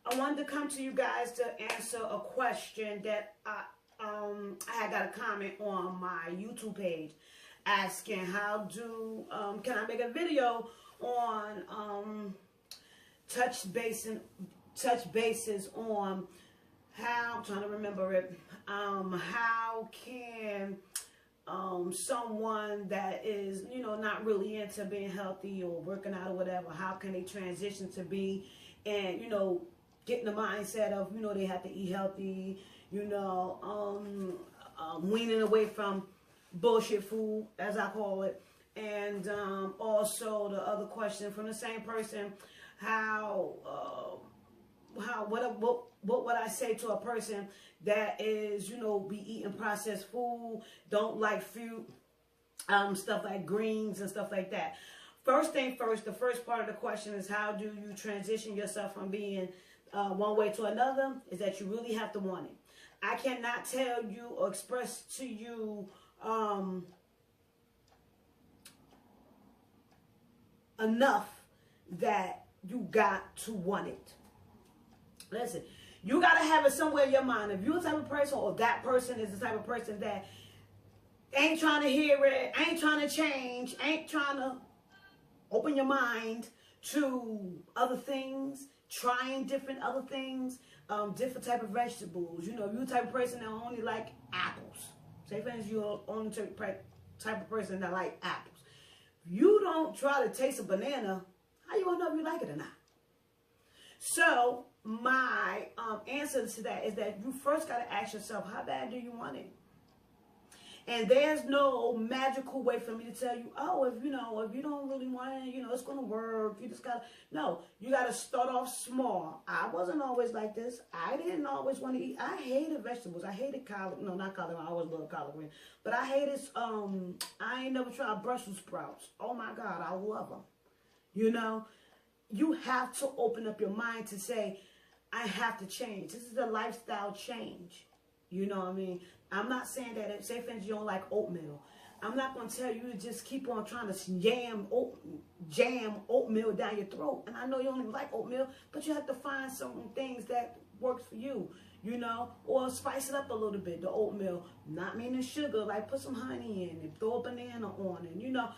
I wanted to come to you guys to answer a question that I had got a comment on my YouTube page asking how do can I make a video on touch bases on how, I'm trying to remember it, how can someone that is, you know, not really into being healthy or working out or whatever, how can they transition to be, and, you know, get in the mindset of, you know, they have to eat healthy, you know, weaning away from bullshit food, as I call it. And also the other question from the same person, what would I say to a person that is, you know, be eating processed food, don't like fruit, stuff like greens and stuff like that. First thing first, the first part of the question is how do you transition yourself from being one way to another, is that you really have to want it. I cannot tell you or express to you enough that you got to want it. Listen, you got to have it somewhere in your mind. If you're the type of person, or that person is the type of person that ain't trying to hear it, ain't trying to change, ain't trying to open your mind to other things, trying different other things, different type of vegetables. You know, you're the type of person that only like apples. Say for instance, you're the only type of person that like apples. If you don't try to taste a banana, how you gonna know if you like it or not? So my answer to that is that you first got to ask yourself, how bad do you want it? And there's no magical way for me to tell you, oh, if you don't really want it, you know, it's going to work. You just got to, no, you got to start off small. I wasn't always like this. I didn't always want to eat. I hated vegetables. I hated collard, no, not collard. I always loved collard green. But I hated, I ain't never tried Brussels sprouts. Oh my God, I love them. You know, you have to open up your mind to say, I have to change. This is a lifestyle change. You know what I mean? I'm not saying that, if, say for instance, you don't like oatmeal, I'm not going to tell you to just keep on trying to jam oatmeal down your throat. And I know you don't even like oatmeal, but you have to find some things that works for you, you know, or spice it up a little bit, the oatmeal, not meaning sugar, like put some honey in it, throw a banana on it, you know,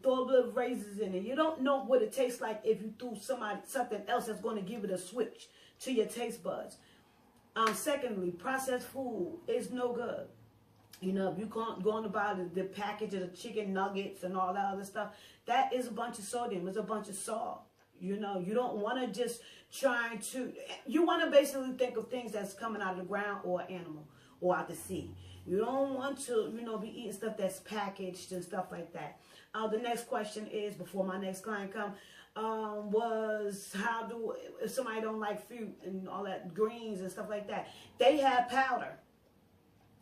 throw a little raisins in it. You don't know what it tastes like if you threw something else that's going to give it a switch to your taste buds. Secondly, processed food is no good. You know, if you can't go on to buy the package of the chicken nuggets and all that other stuff, that is a bunch of sodium. It's a bunch of salt. You know, you don't want to just try to, you want to basically think of things that's coming out of the ground or animal or out the sea. You don't want to, you know, be eating stuff that's packaged and stuff like that. The next question is, before my next client come, was how do, if somebody don't like fruit and all that greens and stuff like that, they have powder.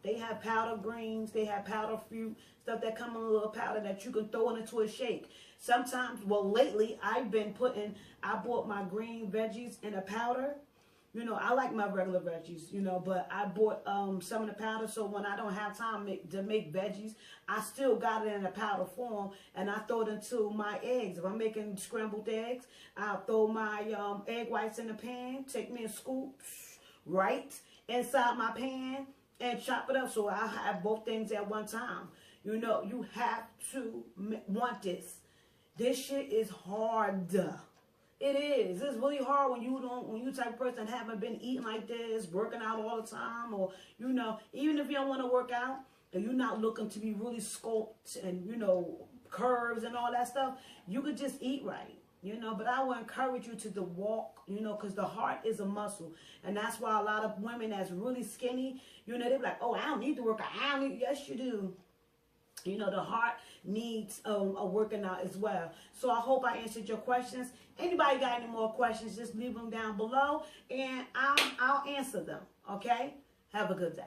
They have powder greens, they have powder fruit, stuff that come in a little powder that you can throw into a shake. Sometimes, well, lately I bought my green veggies in a powder. You know, I like my regular veggies, you know, but I bought some in the powder, so when I don't have time to make veggies, I still got it in a powder form, and I throw it into my eggs. If I'm making scrambled eggs, I'll throw my egg whites in the pan, take me a scoop right inside my pan, and chop it up so I have both things at one time. You know, you have to want this. This shit is hard. It is. It's really hard when you type of person haven't been eating like this, working out all the time, or, you know, even if you don't want to work out, and you're not looking to be really sculpted and, you know, curves and all that stuff, you could just eat right, you know. But I would encourage you to walk, you know, because the heart is a muscle. And that's why a lot of women that's really skinny, you know, they're like, oh, I don't need to work out. I don't need, yes, you do. You know, the heart needs a working out as well. So I hope I answered your questions. Anybody got any more questions, just leave them down below and I'll answer them. Okay? Have a good day.